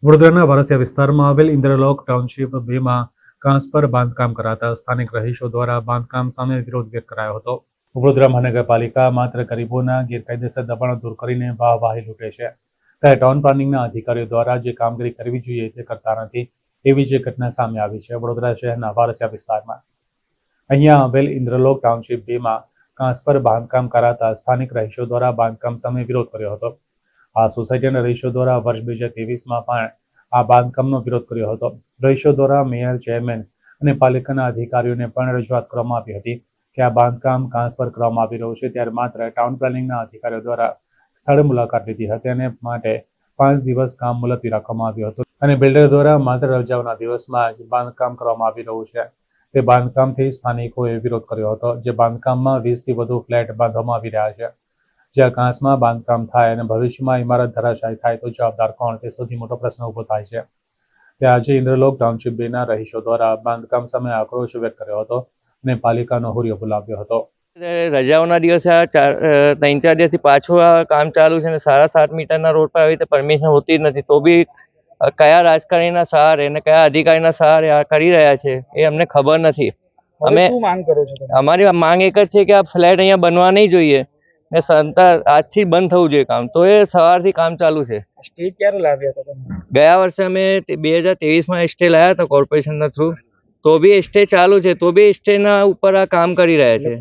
વડોદરાના વારસિયા વિસ્તારમાં આવેલ ઇન્દ્રલોક ટાઉનશીપ 2માં કાંસ પર બાંધકામ કરાતા સ્થાનિક રહીશો દ્વારા બાંધકામ સામે વિરોધ વ્યક્ત કરાયો હતો। વડોદરા મહાનગરપાલિકા માત્ર ગરીબોના ગેરકાયદેસર દબાણો દૂર કરીને વાહવાહી લૂંટે છે, ત્યારે ટાઉન પ્લાનિંગના અધિકારીઓ દ્વારા જે કામગીરી કરવી જોઈએ તે કરતા નથી, એવી જે ઘટના સામે આવી છે વડોદરા શહેરના વારસિયા વિસ્તારમાં। અહીંયા આવેલ ઇન્દ્રલોક ટાઉનશીપ 2માં કાંસ પર બાંધકામ કરાતા સ્થાનિક રહીશો દ્વારા બાંધકામ સામે વિરોધ કર્યો હતો। આ સોસાયટીના રહીશો દ્વારા વર્ષ 2023માં પણ આ બાંધકામનો વિરોધ કર્યો હતો। રહીશો દ્વારા મેયર, ચેરમેન અને પાલિકાના અધિકારીઓને પણ રજૂઆત કરવામાં આવી હતી કે આ બાંધકામ કાંસ પર કરવામાં આવી રહ્યું છે, ત્યારે માત્ર ટાઉન પ્લાનિંગના અધિકારીઓ દ્વારા સ્થળ મુલાકાત લીધી હતી અને માટે 5 દિવસ કામ મુલતવી રાખવામાં આવ્યું હતું અને બિલ્ડર દ્વારા માત્ર રજાઓના દિવસમાં જ બાંધકામ કરવામાં આવી રહ્યું છે। તે બાંધકામથી સ્થાનિકોએ વિરોધ કર્યો હતો, જે બાંધકામમાં 20થી વધુ ફ્લેટ બાંધવામાં આવી રહ્યા છે। જ્યાં કાંસમાં બાંધકામ થાય અને ભવિષ્યમાં ઇમારત ધરાશાયી થાય તો જવાબદાર કોણ, તે સૌથી મોટો પ્રશ્ન ઊભો થાય છે। ત્યાં આજે ઇન્દ્રલોક ટાઉનશીપ 2ના રહીશો દ્વારા બાંધકામ સામે આક્રોશ વ્યક્ત કર્યો હતો અને પાલિકાનો હુરિયો બોલાવ્યો હતો। રજાઓના દિવસે આ 3-4 દિવસથી પાછું આ કામ ચાલુ છે અને 7.5 મીટરના રોડ પર આવી રીતે પરમિશન હોતી જ નથી, તો બી કયા રાજકારણીના સહારે અને કયા અધિકારીના સહારે આ કરી રહ્યા છે એ અમને ખબર નથી। અમે શું માંગ કરો છો તમે? અમારી માંગ એક જ છે કે આ ફ્લેટ અહીંયા બનવા નહીં જોઈએ ને આજથી બંધ થવું જોઈએ કામ, તો એ સવારથી કામ ચાલુ છે। સ્ટે ક્યારે લાવ્યા હતા તમે? ગયા વર્ષે અમે 2023માં સ્ટે લાવ્યા હતા કોર્પોરેશનના થ્રુ, તો બી સ્ટે ચાલુ છે, તો બી સ્ટેના ઉપર આ કામ કરી રહ્યા છે।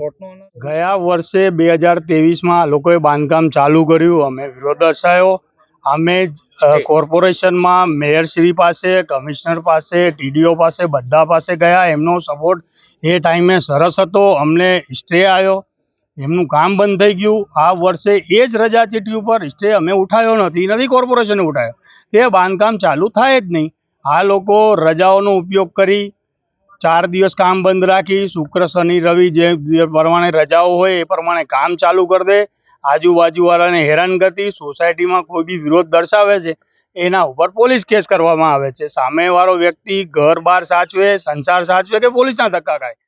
ગયા વર્ષે 2023માં લોકોએ બાંધકામ ચાલુ કર્યું, અમે વિરોધ દર્શાવ્યો। અમે કોર્પોરેશનમાં મેયરશ્રી પાસે, કમિશનર પાસે, ટીડીઓ પાસે, બધા પાસે ગયા। એમનો સપોર્ટ એ ટાઈમે સરસ હતો, અમને સ્ટે આવ્યો, એમનું કામ બંધ થઈ ગયું। આ વર્ષે એ જ રજા ચીઠી ઉપર સ્ટે અમે ઉઠાવ્યો નથી કોર્પોરેશને ઉઠાવ્યો, તે બાંધકામ ચાલુ થાય જ નહીં। આ લોકો રજાઓનો ઉપયોગ કરી 4 દિવસ કામ બંધ રાખી, શુક્ર, શનિ, રવિ જે પ્રમાણે રજાઓ હોય એ પ્રમાણે કામ ચાલુ કરી દે। આજુબાજુવાળાને હેરાનગતિ, સોસાયટીમાં કોઈ બી વિરોધ દર્શાવે છે એના ઉપર પોલીસ કેસ કરવામાં આવે છે। સામેવાળો વ્યક્તિ ઘર બાર સાચવે, સંસાર સાચવે કે પોલીસના ધક્કા ખાય।